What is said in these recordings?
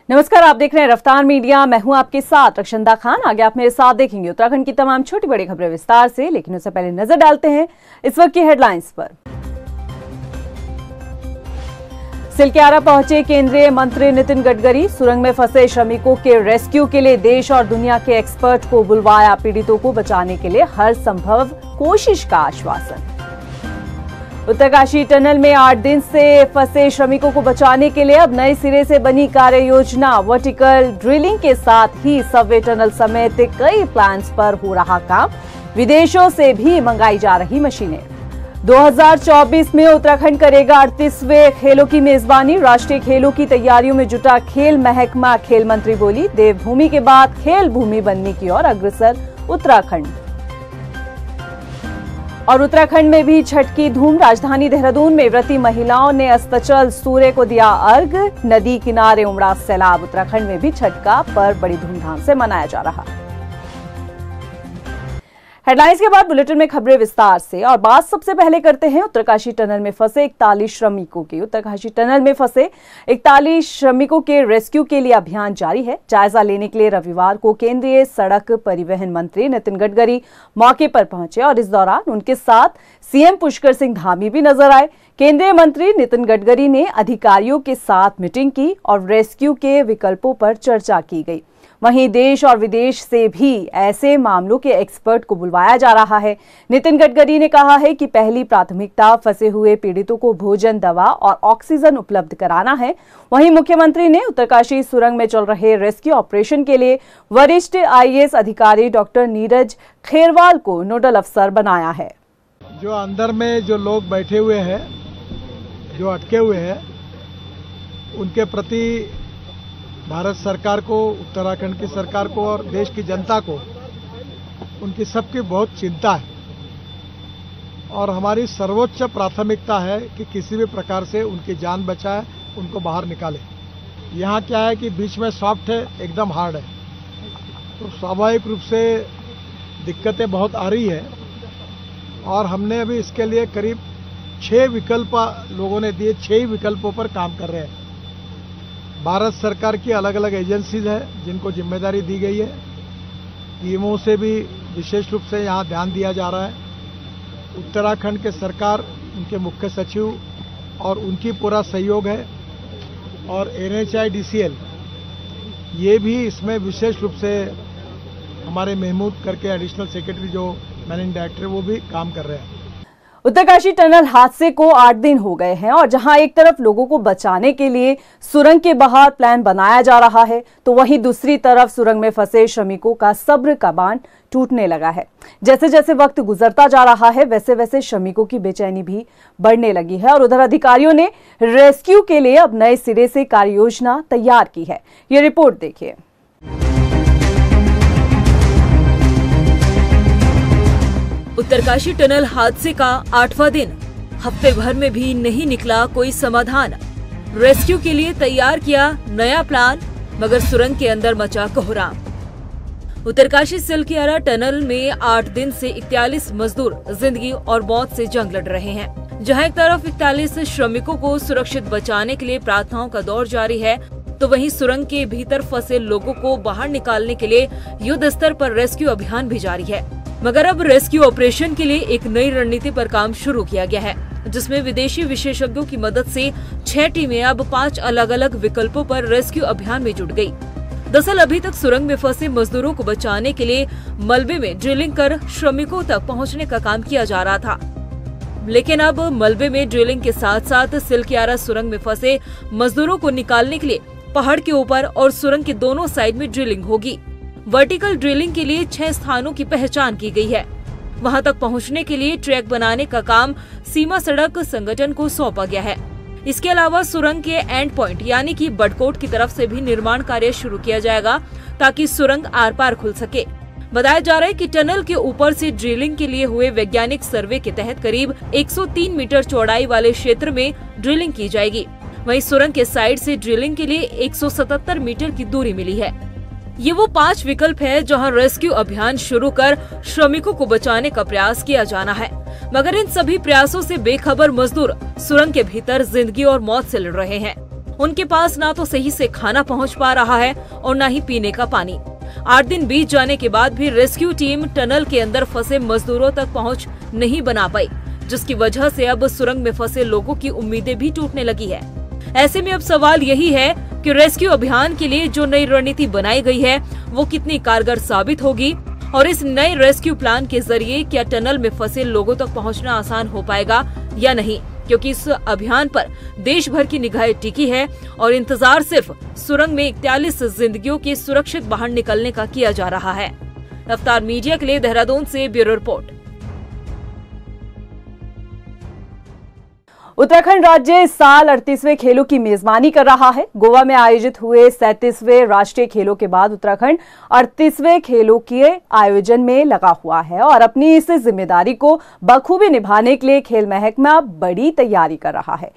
नमस्कार, आप देख रहे हैं रफ्तार मीडिया। मैं हूं आपके साथ रक्षंदा खान। आगे आप मेरे साथ देखेंगे उत्तराखंड की तमाम छोटी बड़ी खबरें विस्तार से, लेकिन उससे पहले नजर डालते हैं इस वक्त की हेडलाइंस पर। सिलक्यारा पहुंचे केंद्रीय मंत्री नितिन गडकरी। सुरंग में फंसे श्रमिकों के रेस्क्यू के लिए देश और दुनिया के एक्सपर्ट को बुलवाया। पीड़ितों को बचाने के लिए हर संभव कोशिश का आश्वासन। उत्तरकाशी टनल में 8 दिन से फंसे श्रमिकों को बचाने के लिए अब नए सिरे से बनी कार्य योजना। वर्टिकल ड्रिलिंग के साथ ही सबवे टनल समेत कई प्लान्स पर हो रहा काम। विदेशों से भी मंगाई जा रही मशीनें। 2024 में उत्तराखंड करेगा 38वें खेलों की मेजबानी। राष्ट्रीय खेलों की तैयारियों में जुटा खेल महकमा। खेल मंत्री बोली, देवभूमि के बाद खेल भूमि बनने की ओर अग्रसर उत्तराखंड। और उत्तराखंड में भी छठ की धूम। राजधानी देहरादून में व्रती महिलाओं ने अस्ताचल सूर्य को दिया अर्घ्य। नदी किनारे उमड़ा सैलाब। उत्तराखंड में भी छठ का पर्व बड़ी धूमधाम से मनाया जा रहा। हेडलाइंस के बाद बुलेटिन में खबरें विस्तार से। और बात सबसे पहले करते हैं उत्तरकाशी टनल में फंसे 41 श्रमिकों की। उत्तरकाशी टनल में फंसे 41 श्रमिकों के रेस्क्यू के लिए अभियान जारी है। जायजा लेने के लिए रविवार को केंद्रीय सड़क परिवहन मंत्री नितिन गडकरी मौके पर पहुंचे और इस दौरान उनके साथ सीएम पुष्कर सिंह धामी भी नजर आए। केंद्रीय मंत्री नितिन गडकरी ने अधिकारियों के साथ मीटिंग की और रेस्क्यू के विकल्पों पर चर्चा की गई। वहीं देश और विदेश से भी ऐसे मामलों के एक्सपर्ट को बुलवाया जा रहा है। नितिन गडकरी ने कहा है कि पहली प्राथमिकता फंसे हुए पीड़ितों को भोजन, दवा और ऑक्सीजन उपलब्ध कराना है। वहीं मुख्यमंत्री ने उत्तरकाशी सुरंग में चल रहे रेस्क्यू ऑपरेशन के लिए वरिष्ठ आईएएस अधिकारी डॉक्टर नीरज खेरवाल को नोडल अफसर बनाया है। जो अंदर में जो लोग बैठे हुए हैं, जो अटके हुए हैं, उनके प्रति भारत सरकार को, उत्तराखंड की सरकार को और देश की जनता को उनकी सबकी बहुत चिंता है। और हमारी सर्वोच्च प्राथमिकता है कि किसी भी प्रकार से उनकी जान बचाए, उनको बाहर निकाले। यहाँ क्या है कि बीच में सॉफ्ट है, एकदम हार्ड है, तो स्वाभाविक रूप से दिक्कतें बहुत आ रही है। और हमने अभी इसके लिए करीब 6 विकल्प लोगों ने दिए। 6 विकल्पों पर काम कर रहे हैं। भारत सरकार की अलग अलग एजेंसीज है जिनको जिम्मेदारी दी गई है। टीमों से भी विशेष रूप से यहाँ ध्यान दिया जा रहा है। उत्तराखंड के सरकार, उनके मुख्य सचिव और उनकी पूरा सहयोग है। और NHIDCL ये भी इसमें विशेष रूप से हमारे महमूद करके एडिशनल सेक्रेटरी जो मैनेजिंग डायरेक्टर वो भी काम कर रहे हैं। उत्तरकाशी टनल हादसे को 8 दिन हो गए हैं और जहां एक तरफ लोगों को बचाने के लिए सुरंग के बाहर प्लान बनाया जा रहा है, तो वहीं दूसरी तरफ सुरंग में फंसे श्रमिकों का सब्र का बांध टूटने लगा है। जैसे जैसे वक्त गुजरता जा रहा है, वैसे वैसे श्रमिकों की बेचैनी भी बढ़ने लगी है। और उधर अधिकारियों ने रेस्क्यू के लिए अब नए सिरे से कार्य योजना तैयार की है। ये रिपोर्ट देखिए। उत्तरकाशी टनल हादसे का 8वां दिन। हफ्ते भर में भी नहीं निकला कोई समाधान। रेस्क्यू के लिए तैयार किया नया प्लान, मगर सुरंग के अंदर मचा कोहराम। उत्तरकाशी सिलक्यारा टनल में 8 दिन से 41 मजदूर जिंदगी और मौत से जंग लड़ रहे हैं। जहां एक तरफ 41 श्रमिकों को सुरक्षित बचाने के लिए प्रार्थनाओं का दौर जारी है, तो वहीं सुरंग के भीतर फंसे लोगों को बाहर निकालने के लिए युद्ध स्तर पर रेस्क्यू अभियान भी जारी है। मगर अब रेस्क्यू ऑपरेशन के लिए एक नई रणनीति पर काम शुरू किया गया है, जिसमें विदेशी विशेषज्ञों की मदद से 6 टीमें अब 5 अलग अलग विकल्पों पर रेस्क्यू अभियान में जुट गई। दरअसल अभी तक सुरंग में फंसे मजदूरों को बचाने के लिए मलबे में ड्रिलिंग कर श्रमिकों तक पहुंचने का काम किया जा रहा था, लेकिन अब मलबे में ड्रिलिंग के साथ साथ सिलक्यारा सुरंग में फंसे मजदूरों को निकालने के लिए पहाड़ के ऊपर और सुरंग के दोनों साइड में ड्रिलिंग होगी। वर्टिकल ड्रिलिंग के लिए 6 स्थानों की पहचान की गई है। वहां तक पहुंचने के लिए ट्रैक बनाने का काम सीमा सड़क संगठन को सौंपा गया है। इसके अलावा सुरंग के एंड पॉइंट यानी कि बडकोट की तरफ से भी निर्माण कार्य शुरू किया जाएगा, ताकि सुरंग आर पार खुल सके। बताया जा रहा है कि टनल के ऊपर से ड्रिलिंग के लिए हुए वैज्ञानिक सर्वे के तहत करीब 103 मीटर चौड़ाई वाले क्षेत्र में ड्रिलिंग की जाएगी। वहीं सुरंग के साइड से ड्रिलिंग के लिए 177 मीटर की दूरी मिली है। ये वो 5 विकल्प है जहां रेस्क्यू अभियान शुरू कर श्रमिकों को बचाने का प्रयास किया जाना है। मगर इन सभी प्रयासों से बेखबर मजदूर सुरंग के भीतर जिंदगी और मौत से लड़ रहे हैं। उनके पास ना तो सही से खाना पहुंच पा रहा है और न ही पीने का पानी। 8 दिन बीत जाने के बाद भी रेस्क्यू टीम टनल के अंदर फंसे मजदूरों तक पहुंच नहीं बना पाई, जिसकी वजह से अब सुरंग में फंसे लोगों की उम्मीदें भी टूटने लगी है। ऐसे में अब सवाल यही है कि रेस्क्यू अभियान के लिए जो नई रणनीति बनाई गई है वो कितनी कारगर साबित होगी और इस नए रेस्क्यू प्लान के जरिए क्या टनल में फंसे लोगों तक पहुंचना आसान हो पाएगा या नहीं, क्योंकि इस अभियान पर देश भर की निगाहें टिकी है और इंतजार सिर्फ सुरंग में 41 जिंदगियों के सुरक्षित बाहर निकलने का किया जा रहा है। रफ्तार मीडिया के लिए देहरादून से ब्यूरो रिपोर्ट। उत्तराखंड राज्य इस साल 38वें खेलों की मेजबानी कर रहा है। गोवा में आयोजित हुए 37वें राष्ट्रीय खेलों के बाद उत्तराखंड 38वें खेलों के आयोजन में लगा हुआ है और अपनी इस जिम्मेदारी को बखूबी निभाने के लिए खेल महकमा बड़ी तैयारी कर रहा है।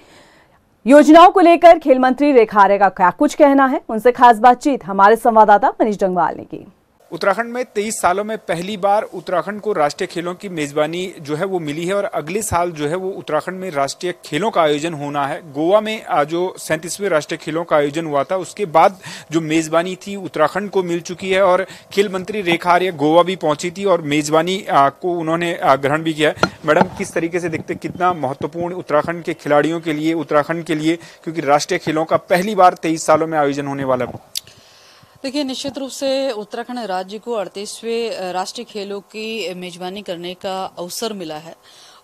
योजनाओं को लेकर खेल मंत्री रेखा आर्य का क्या कुछ कहना है, उनसे खास बातचीत हमारे संवाददाता मनीष डंगवाल ने की। उत्तराखंड में 23 सालों में पहली बार उत्तराखंड को राष्ट्रीय खेलों की मेजबानी जो है वो मिली है और अगले साल जो है वो उत्तराखंड में राष्ट्रीय खेलों का आयोजन होना है। गोवा में जो 37वें राष्ट्रीय खेलों का आयोजन हुआ था उसके बाद जो मेजबानी थी उत्तराखंड को मिल चुकी है और खेल मंत्री रेखा आर्य गोवा भी पहुंची थी और मेजबानी को उन्होंने ग्रहण भी किया है। मैडम, किस तरीके से देखते कितना महत्वपूर्ण उत्तराखंड के खिलाड़ियों के लिए, उत्तराखंड के लिए, क्योंकि राष्ट्रीय खेलों का पहली बार 23 सालों में आयोजन होने वाला है? देखिए, निश्चित रूप से उत्तराखंड राज्य को 38वें राष्ट्रीय खेलों की मेजबानी करने का अवसर मिला है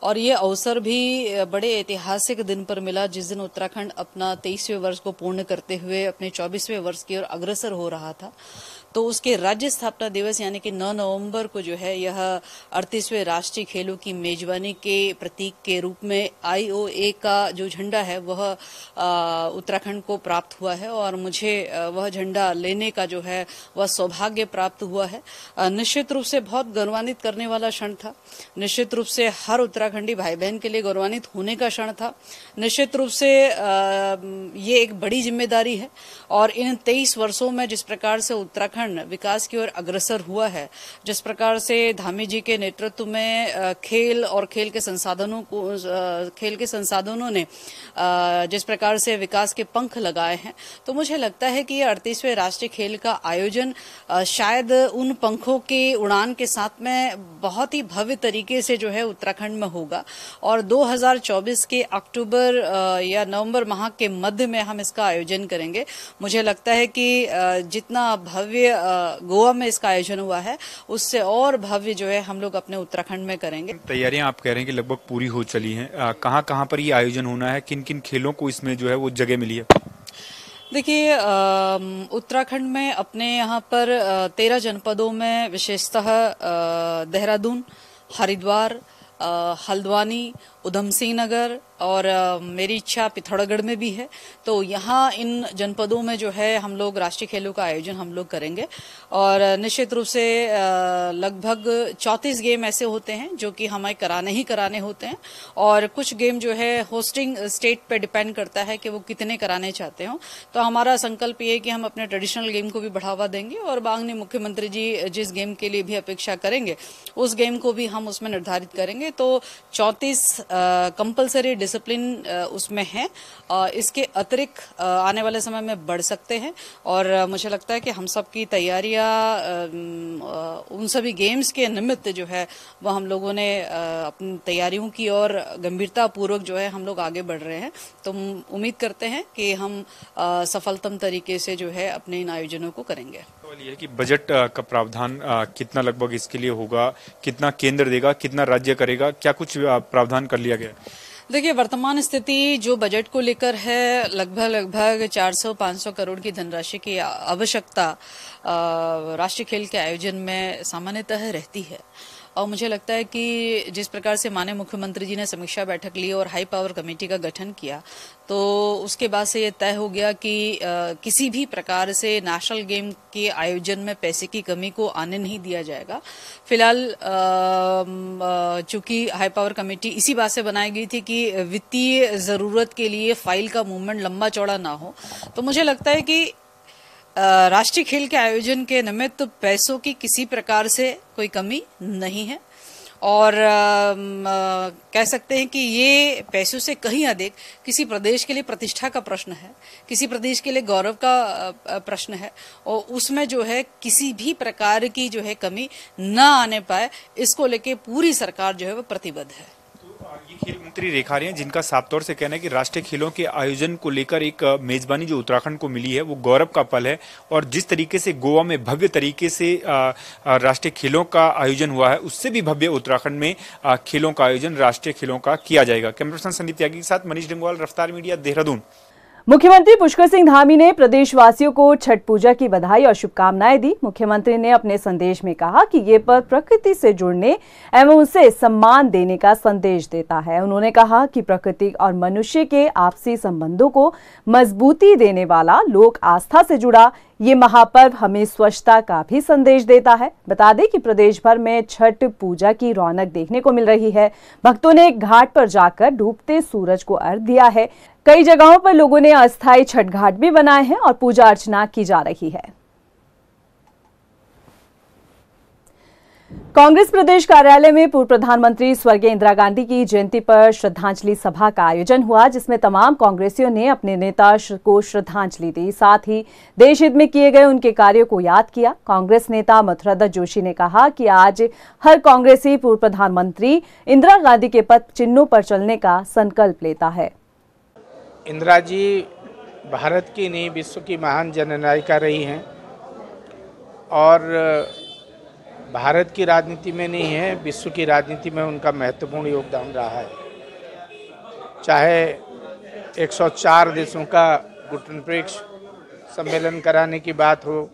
और ये अवसर भी बड़े ऐतिहासिक दिन पर मिला, जिस दिन उत्तराखंड अपना 23वें वर्ष को पूर्ण करते हुए अपने 24वें वर्ष की ओर अग्रसर हो रहा था। तो उसके राज्य स्थापना दिवस यानी कि 9 नवंबर को जो है यह 38वें राष्ट्रीय खेलों की मेजबानी के प्रतीक के रूप में IOA का जो झंडा है वह उत्तराखंड को प्राप्त हुआ है और मुझे वह झंडा लेने का जो है वह सौभाग्य प्राप्त हुआ है। निश्चित रूप से बहुत गौरवान्वित करने वाला क्षण था। निश्चित रूप से हर उत्तराखंडी भाई बहन के लिए गौरवान्वित होने का क्षण था। निश्चित रूप से ये एक बड़ी जिम्मेदारी है और इन 23 वर्षों में जिस प्रकार से उत्तराखंड विकास की ओर अग्रसर हुआ है, जिस प्रकार से धामी जी के नेतृत्व में खेल और खेल के संसाधनों ने जिस प्रकार से विकास के पंख लगाए हैं, तो मुझे लगता है कि ये 38वें राष्ट्रीय खेल का आयोजन शायद उन पंखों के उड़ान के साथ में बहुत ही भव्य तरीके से जो है उत्तराखंड में होगा और 2024 के अक्टूबर या नवंबर माह के मध्य में हम इसका आयोजन करेंगे। मुझे लगता है कि जितना भव्य गोवा में इसका आयोजन हुआ है उससे और भव्य जो है हम लोग अपने उत्तराखंड में करेंगे। तैयारियां आप कह रहे हैं कि लगभग पूरी हो चली हैं, कहां कहां पर ये आयोजन होना है, किन किन खेलों को इसमें जो है वो जगह मिली है? देखिए, उत्तराखंड में अपने यहाँ पर 13 जनपदों में विशेषतः देहरादून, हरिद्वार, हल्द्वानी, उधम सिंह नगर और मेरी इच्छा पिथौरागढ़ में भी है। तो यहाँ इन जनपदों में जो है हम लोग राष्ट्रीय खेलों का आयोजन हम लोग करेंगे और निश्चित रूप से लगभग 34 गेम ऐसे होते हैं जो कि हमें कराने होते हैं और कुछ गेम जो है होस्टिंग स्टेट पे डिपेंड करता है कि वो कितने कराने चाहते हो। तो हमारा संकल्प ये है कि हम अपने ट्रेडिशनल गेम को भी बढ़ावा देंगे और माननीय मुख्यमंत्री जी जिस गेम के लिए भी अपेक्षा करेंगे उस गेम को भी हम उसमें निर्धारित करेंगे। तो 34 कंपलसरी डिसिप्लिन उसमें है। इसके अतिरिक्त आने वाले समय में बढ़ सकते हैं और मुझे लगता है कि हम सब की तैयारियां उन सभी गेम्स के निमित्त जो है वह हम लोगों ने अपनी तैयारियों की और गंभीरता पूर्वक जो है हम लोग आगे बढ़ रहे हैं। तो उम्मीद करते हैं कि हम सफलतम तरीके से जो है अपने इन आयोजनों को करेंगे। सवाल ये है कि बजट का प्रावधान कितना लगभग इसके लिए होगा, कितना केंद्र देगा, कितना राज्य करेगा, क्या कुछ प्रावधान कर लिया गया? देखिए, वर्तमान स्थिति जो बजट को लेकर है लगभग 400-500 करोड़ की धनराशि की आवश्यकता राष्ट्रीय खेल के आयोजन में सामान्यतः रहती है और मुझे लगता है कि जिस प्रकार से माननीय मुख्यमंत्री जी ने समीक्षा बैठक ली और हाई पावर कमेटी का गठन किया तो उसके बाद से ये तय हो गया कि किसी भी प्रकार से नेशनल गेम के आयोजन में पैसे की कमी को आने नहीं दिया जाएगा। फिलहाल चूंकि हाई पावर कमेटी इसी बात से बनाई गई थी कि वित्तीय जरूरत के लिए फाइल का मूवमेंट लंबा चौड़ा ना हो, तो मुझे लगता है कि राष्ट्रीय खेल के आयोजन के निमित्त पैसों की किसी प्रकार से कोई कमी नहीं है और कह सकते हैं कि ये पैसों से कहीं अधिक किसी प्रदेश के लिए प्रतिष्ठा का प्रश्न है, किसी प्रदेश के लिए गौरव का प्रश्न है, और उसमें जो है किसी भी प्रकार की जो है कमी न आने पाए, इसको लेके पूरी सरकार जो है वो प्रतिबद्ध है। ये खेल मंत्री रेखा रही हैं, जिनका साफ तौर से कहना है कि राष्ट्रीय खेलों के आयोजन को लेकर एक मेजबानी जो उत्तराखंड को मिली है वो गौरव का पल है, और जिस तरीके से गोवा में भव्य तरीके से राष्ट्रीय खेलों का आयोजन हुआ है, उससे भी भव्य उत्तराखंड में खेलों का आयोजन राष्ट्रीय खेलों का किया जाएगा। कैमरा पर्सन संदीप त्यागी के साथ मनीष डिंगवाल, रफ्तार मीडिया, देहरादून। मुख्यमंत्री पुष्कर सिंह धामी ने प्रदेशवासियों को छठ पूजा की बधाई और शुभकामनाएं दी। मुख्यमंत्री ने अपने संदेश में कहा कि ये पर्व प्रकृति से जुड़ने एवं उसे सम्मान देने का संदेश देता है। उन्होंने कहा कि प्रकृति और मनुष्य के आपसी संबंधों को मजबूती देने वाला, लोक आस्था से जुड़ा ये महापर्व हमें स्वच्छता का भी संदेश देता है। बता दें कि प्रदेश भर में छठ पूजा की रौनक देखने को मिल रही है। भक्तों ने घाट पर जाकर डूबते सूरज को अर्घ्य दिया है। कई जगहों पर लोगों ने अस्थायी छठ घाट भी बनाए हैं और पूजा अर्चना की जा रही है। कांग्रेस प्रदेश कार्यालय में पूर्व प्रधानमंत्री स्वर्गीय इंदिरा गांधी की जयंती पर श्रद्धांजलि सभा का आयोजन हुआ, जिसमें तमाम कांग्रेसियों ने अपने नेता को श्रद्धांजलि दी, साथ ही देश हित में किए गए उनके कार्यों को याद किया। कांग्रेस नेता मथुरादत्त जोशी ने कहा कि आज हर कांग्रेसी पूर्व प्रधानमंत्री इंदिरा गांधी के पद चिन्हों पर चलने का संकल्प लेता है। इंदिरा जी भारत की नहीं, विश्व की महान जननायिका रही हैं, और भारत की राजनीति में नहीं है, विश्व की राजनीति में उनका महत्वपूर्ण योगदान रहा है। चाहे 104 देशों का गुटनप्रेक्ष सम्मेलन कराने की बात हो,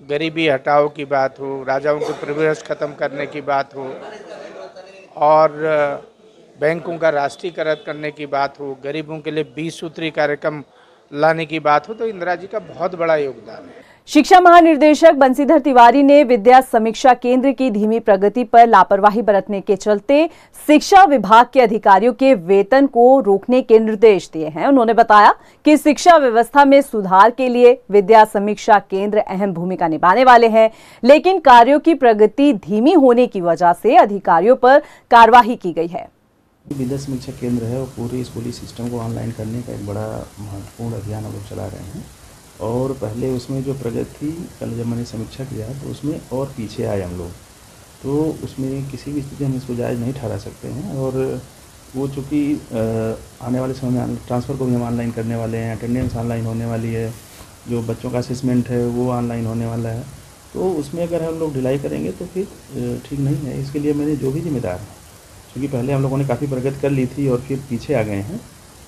गरीबी हटाओ की बात हो, राजाओं के प्रिविलेज खत्म करने की बात हो, और बैंकों का राष्ट्रीयकरण करने की बात हो, गरीबों के लिए 20 सूत्री कार्यक्रम लाने की बात हो, तो इंदिरा जी का बहुत बड़ा योगदान है। शिक्षा महानिदेशक बंसीधर तिवारी ने विद्या समीक्षा केंद्र की धीमी प्रगति पर लापरवाही बरतने के चलते शिक्षा विभाग के अधिकारियों के वेतन को रोकने के निर्देश दिए हैं। उन्होंने बताया कि शिक्षा व्यवस्था में सुधार के लिए विद्या समीक्षा केंद्र अहम भूमिका निभाने वाले हैं, लेकिन कार्यों की प्रगति धीमी होने की वजह से अधिकारियों पर कार्रवाई की गई है। विद्या समीक्षा केंद्र है वो पूरे स्कूली सिस्टम को ऑनलाइन करने का एक बड़ा महत्वपूर्ण अभियान हम लोग चला रहे हैं, और पहले उसमें जो प्रगति थी, कल जब मैंने समीक्षा किया तो उसमें और पीछे आए हम लोग, तो उसमें किसी भी स्थिति हम इसको जायज़ नहीं ठहरा सकते हैं। और वो चूँकि आने वाले समय में ट्रांसफ़र को भी हम ऑनलाइन करने वाले हैं, अटेंडेंस ऑनलाइन होने वाली है, जो बच्चों का असेसमेंट है वो ऑनलाइन होने वाला है, तो उसमें अगर हम लोग ढिलाई करेंगे तो फिर ठीक नहीं है। इसके लिए मैंने जो भी जिम्मेदार है, क्योंकि पहले हम लोगों ने काफ़ी प्रगति कर ली थी और फिर पीछे आ गए हैं,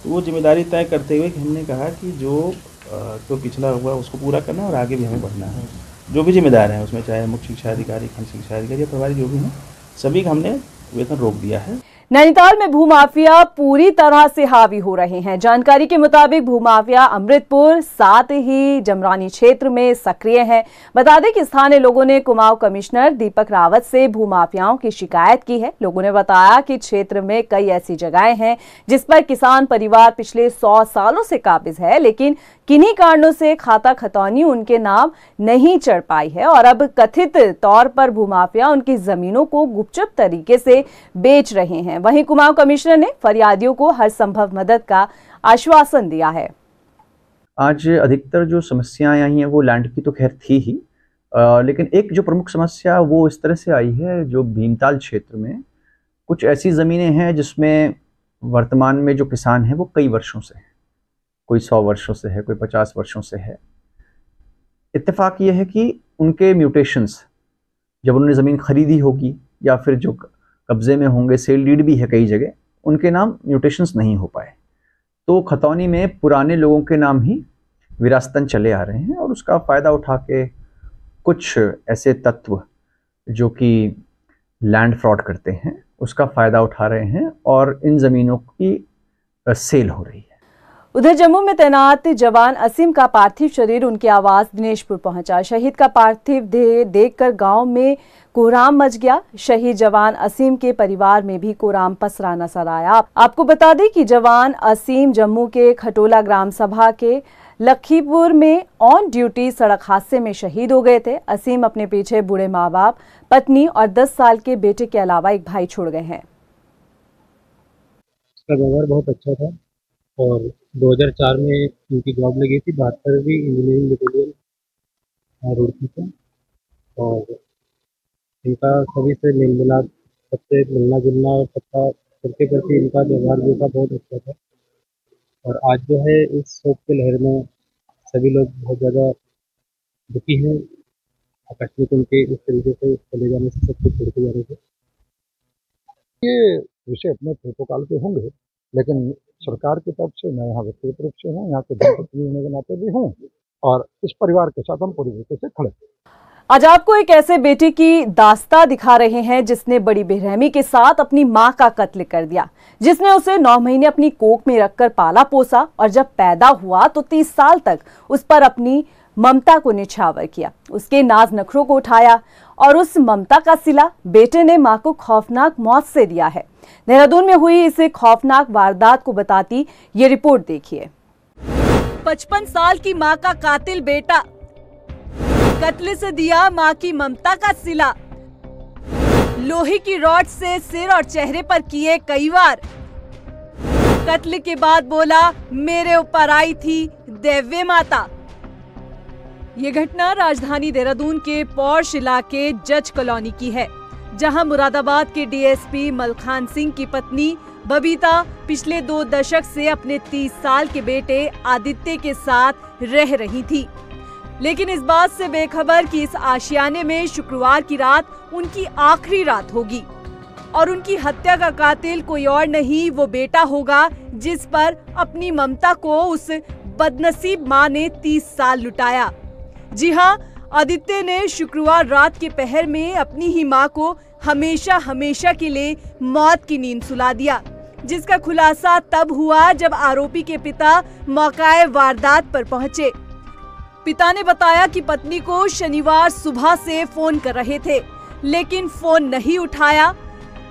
तो वो जिम्मेदारी तय करते हुए कि हमने कहा कि जो पिछला हुआ उसको पूरा करना है और आगे भी हमें बढ़ना है। जो भी जिम्मेदार हैं उसमें, चाहे मुख्य शिक्षा अधिकारी, खंड शिक्षा अधिकारी या प्रभारी जो भी हैं, सभी का हमने वेतन रोक दिया है। नैनीताल में भूमाफिया पूरी तरह से हावी हो रहे हैं। जानकारी के मुताबिक भूमाफिया अमृतपुर साथ ही जमरानी क्षेत्र में सक्रिय है। बता दें कि स्थानीय लोगों ने कुमाऊं कमिश्नर दीपक रावत से भूमाफियाओं की शिकायत की है। लोगों ने बताया कि क्षेत्र में कई ऐसी जगहें हैं जिस पर किसान परिवार पिछले 100 सालों से काबिज है, लेकिन किन्हीं कारणों से खाता खतौनी उनके नाम नहीं चढ़ पाई है और अब कथित तौर पर भूमाफिया उनकी जमीनों को गुपचुप तरीके से बेच रहे हैं। वहीं कुमाऊं कमिश्नर ने फरियादियों को हर संभव मदद का आश्वासन दिया है। आज अधिकतर जो समस्याएं आई हैं वो लैंड की तो खैर थी ही, लेकिन एक जो प्रमुख समस्या वो इस तरह से आई है, जो भीमताल क्षेत्र में कुछ ऐसी ज़मीनें हैं जिसमें वर्तमान में जो किसान हैं वो कई वर्षों से हैं, कोई 100 वर्षों से है, कोई 50 वर्षों से है। इत्तेफाक ये है कि उनके म्यूटेशंस जब उन्होंने ज़मीन खरीदी होगी या फिर जो कब्जे में होंगे, सेल डीड भी है कई जगह, उनके नाम म्यूटेशंस नहीं हो पाए, तो खतौनी में पुराने लोगों के नाम ही विरासतन चले आ रहे हैं और उसका फ़ायदा उठा के कुछ ऐसे तत्व जो कि लैंड फ्रॉड करते हैं उसका फ़ायदा उठा रहे हैं और इन ज़मीनों की सेल हो रही है। उधर जम्मू में तैनात जवान असीम का पार्थिव शरीर उनके आवास दिनेशपुर पहुंचा। शहीद का पार्थिव देह देखकर गांव में कोहराम मच गया। शहीद जवान असीम के परिवार में भी कोहराम पसरा नजर आया। आपको बता दें कि जवान असीम जम्मू के खटोला ग्राम सभा के लखीपुर में ऑन ड्यूटी सड़क हादसे में शहीद हो गए थे। असीम अपने पीछे बूढ़े माँ बाप, पत्नी और 10 साल के बेटे के अलावा एक भाई छोड़ गए हैं। उसका व्यवहार बहुत अच्छा था और 2004 में उनकी जॉब लगी थी 72वीं इंजीनियरिंग बटालियन रुड़की से, और इनका सभी से मेल मिलाप, सबसे मिलना जुलना और सबके प्रति इनका व्यवहार भी था बहुत अच्छा था। और आज जो है इस शोक की लहर में सभी लोग बहुत ज़्यादा दुखी हैं। आकस्मिक उनके इस तरीके से चले जाने से सब कुछ छोड़ते जाने से ये विषय अपने प्रोटोकॉल पे होंगे, लेकिन सरकार की तरफ से, मैं यहाँ व्यक्तिगत रूप से हूँ, यहाँ के जनप्रतिनिधि होने के नाते भी हूँ और इस परिवार के साथ हम पूरी तरीके से खड़े। आज आपको एक ऐसे बेटे की दास्तां दिखा रहे हैं जिसने बड़ी बेरहमी के साथ अपनी मां का कत्ल कर दिया, जिसने उसे 9 महीने अपनी कोख में रखकर पाला पोसा और जब पैदा हुआ तो 30 साल तक उस पर अपनी ममता को निछावर किया, उसके नाज नखरों को उठाया और उस ममता का सिला बेटे ने मां को खौफनाक मौत से दिया है। देहरादून में हुई इस खौफनाक वारदात को बताती ये रिपोर्ट देखिए। 55 साल की मां का कातिल बेटा, कत्ल से दिया मां की ममता का सिला, लोहे की रॉड से सिर और चेहरे पर किए कई वार, कत्ल के बाद बोला मेरे ऊपर आई थी दैव्य माता। ये घटना राजधानी देहरादून के पौष इलाके जज कॉलोनी की है, जहां मुरादाबाद के डीएसपी मलखान सिंह की पत्नी बबीता पिछले 2 दशक से अपने 30 साल के बेटे आदित्य के साथ रह रही थी, लेकिन इस बात से बेखबर कि इस आशियाने में शुक्रवार की रात उनकी आखिरी रात होगी और उनकी हत्या का कातिल कोई और नहीं वो बेटा होगा जिस पर अपनी ममता को उस बदनसीब मां ने 30 साल लुटाया। जी हां, आदित्य ने शुक्रवार रात के पहर में अपनी ही मां को हमेशा हमेशा के लिए मौत की नींद सुला दिया, जिसका खुलासा तब हुआ जब आरोपी के पिता मौकाए वारदात पर पहुंचे। पिता ने बताया कि पत्नी को शनिवार सुबह से फोन कर रहे थे, लेकिन फोन नहीं उठाया,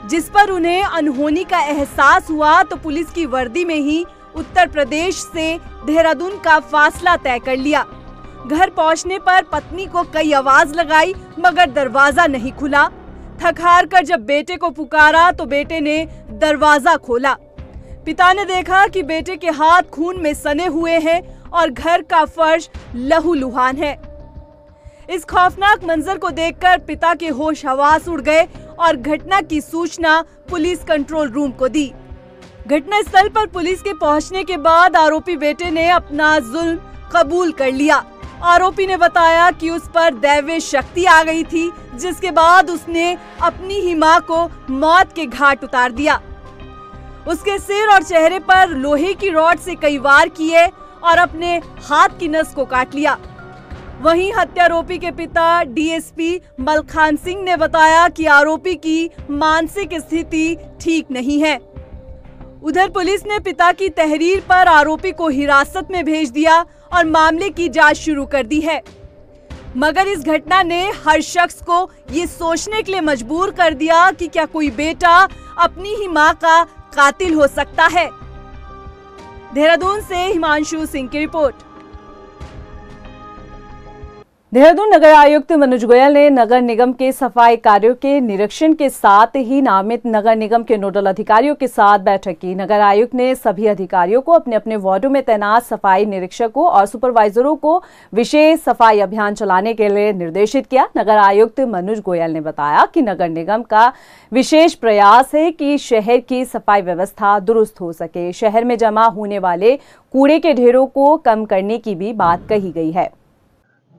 जिस पर उन्हें अनहोनी का एहसास हुआ तो पुलिस की वर्दी में ही उत्तर प्रदेश से देहरादून का फासला तय कर लिया। घर पहुंचने पर पत्नी को कई आवाज लगाई मगर दरवाजा नहीं खुला। थक हार कर जब बेटे को पुकारा तो बेटे ने दरवाजा खोला। पिता ने देखा कि बेटे के हाथ खून में सने हुए हैं और घर का फर्श लहूलुहान है। इस खौफनाक मंजर को देखकर पिता के होश हवास उड़ गए और घटना की सूचना पुलिस कंट्रोल रूम को दी। घटना स्थल पर पुलिस के पहुंचने के बाद आरोपी बेटे ने अपना जुल्म कबूल कर लिया। आरोपी ने बताया कि उस पर दैवीय शक्ति आ गई थी, जिसके बाद उसने अपनी ही मां को मौत के घाट उतार दिया। उसके सिर और चेहरे पर लोहे की रॉड से कई वार किए और अपने हाथ की नस को काट लिया। वहीं हत्यारोपी के पिता डीएसपी मलखान सिंह ने बताया कि आरोपी की मानसिक स्थिति ठीक नहीं है। उधर पुलिस ने पिता की तहरीर पर आरोपी को हिरासत में भेज दिया और मामले की जांच शुरू कर दी है। मगर इस घटना ने हर शख्स को ये सोचने के लिए मजबूर कर दिया कि क्या कोई बेटा अपनी ही मां का कातिल हो सकता है। देहरादून से हिमांशु सिंह की रिपोर्ट। देहरादून नगर आयुक्त मनोज गोयल ने नगर निगम के सफाई कार्यों के निरीक्षण के साथ ही नामित नगर निगम के नोडल अधिकारियों के साथ बैठक की। नगर आयुक्त ने सभी अधिकारियों को अपने अपने वार्डों में तैनात सफाई निरीक्षकों और सुपरवाइजरों को विशेष सफाई अभियान चलाने के लिए निर्देशित किया। नगर आयुक्त मनोज गोयल ने बताया कि नगर निगम का विशेष प्रयास है कि शहर की सफाई व्यवस्था दुरुस्त हो सके। शहर में जमा होने वाले कूड़े के ढेरों को कम करने की भी बात कही गई है।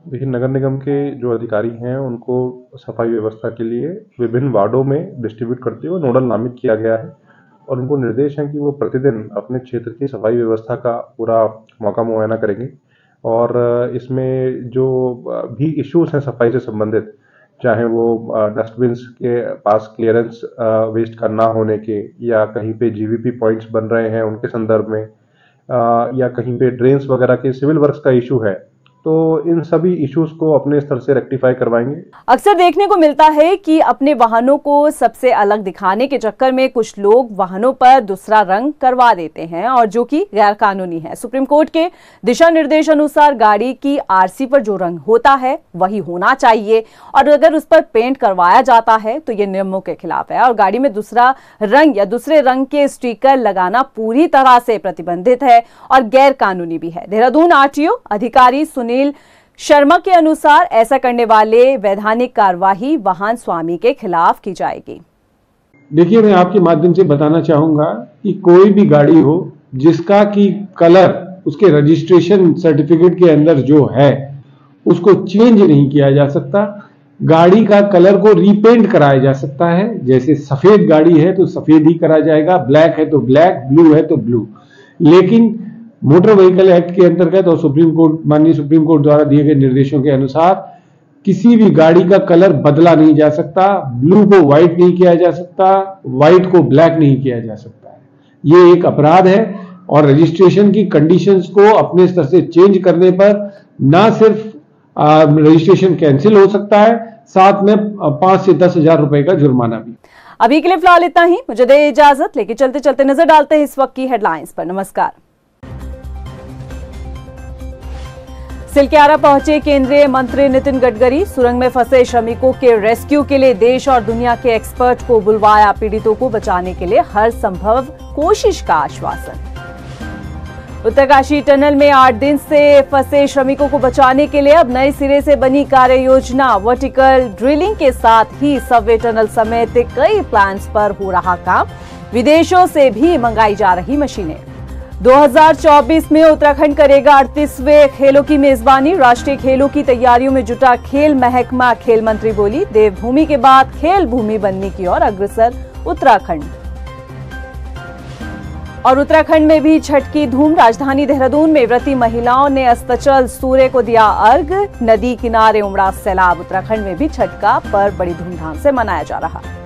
देखिए, नगर निगम के जो अधिकारी हैं उनको सफाई व्यवस्था के लिए विभिन्न वार्डों में डिस्ट्रीब्यूट करते हुए नोडल नामित किया गया है और उनको निर्देश है कि वो प्रतिदिन अपने क्षेत्र की सफाई व्यवस्था का पूरा मौका मुआयना करेंगे और इसमें जो भी इश्यूज हैं सफाई से संबंधित, चाहे वो डस्टबिन्स के पास क्लियरेंस वेस्ट का ना होने के या कहीं पे जीवीपी पॉइंट्स बन रहे हैं उनके संदर्भ में, या कहीं पे ड्रेन्स वगैरह के सिविल वर्क्स का इशू है, तो इन सभी इश्यूज को अपने स्तर से रेक्टिफाई करवाएंगे। अक्सर देखने को मिलता है कि अपने वाहनों को सबसे अलग दिखाने के चक्कर में कुछ लोग वाहनों पर दूसरा रंग करवा देते हैं और जो कि गैर कानूनी है। सुप्रीम कोर्ट के दिशा निर्देश अनुसार गाड़ी की आरसी पर जो रंग होता है वही होना चाहिए और अगर उस पर पेंट करवाया जाता है तो ये नियमों के खिलाफ है और गाड़ी में दूसरा रंग या दूसरे रंग के स्टिकर लगाना पूरी तरह से प्रतिबंधित है और गैर कानूनी भी है। देहरादून आरटीओ अधिकारी सुनील शर्मा के अनुसार ऐसा करने वाले वैधानिक कार्यवाही वाहन स्वामी के खिलाफ की जाएगी। देखिए, मैं आपके माध्यम से बताना चाहूंगा कि कोई भी गाड़ी हो जिसका की कलर उसके रजिस्ट्रेशन सर्टिफिकेट के अंदर जो है उसको चेंज नहीं किया जा सकता। गाड़ी का कलर को रीपेंट कराया जा सकता है। जैसे सफेद गाड़ी है तो सफेद ही करा जाएगा, ब्लैक है तो ब्लैक, ब्लू है तो ब्लू। लेकिन मोटर व्हीकल एक्ट के अंतर्गत और माननीय सुप्रीम कोर्ट द्वारा दिए गए निर्देशों के अनुसार किसी भी गाड़ी का कलर बदला नहीं जा सकता। ब्लू को व्हाइट नहीं किया जा सकता, व्हाइट को ब्लैक नहीं किया जा सकता है। ये एक अपराध है और रजिस्ट्रेशन की कंडीशंस को अपने स्तर से चेंज करने पर ना सिर्फ रजिस्ट्रेशन कैंसिल हो सकता है, साथ में 5 से 10 हजार रुपए का जुर्माना भी। अभी के लिए फिलहाल इतना ही, मुझे दे इजाजत। लेकिन चलते चलते नजर डालते हैं इस वक्त की हेडलाइंस पर। नमस्कार। सिलक्यारा पहुंचे केंद्रीय मंत्री नितिन गडकरी। सुरंग में फंसे श्रमिकों के रेस्क्यू के लिए देश और दुनिया के एक्सपर्ट को बुलवाया। पीड़ितों को बचाने के लिए हर संभव कोशिश का आश्वासन। उत्तरकाशी टनल में 8 दिन से फंसे श्रमिकों को बचाने के लिए अब नए सिरे से बनी कार्य योजना। वर्टिकल ड्रिलिंग के साथ ही सबवे टनल समेत कई प्लान्स पर हो रहा काम। विदेशों से भी मंगाई जा रही मशीनें। 2024 में उत्तराखंड करेगा 38वें खेलों की मेजबानी। राष्ट्रीय खेलों की तैयारियों में जुटा खेल महकमा। खेल मंत्री बोली, देवभूमि के बाद खेल भूमि बनने की ओर अग्रसर उत्तराखंड। और उत्तराखंड में भी छठ की धूम। राजधानी देहरादून में व्रती महिलाओं ने अस्ताचल सूर्य को दिया अर्घ। नदी किनारे उमड़ा सैलाब। उत्तराखंड में भी छठ का पर्व बड़ी धूमधाम से मनाया जा रहा है।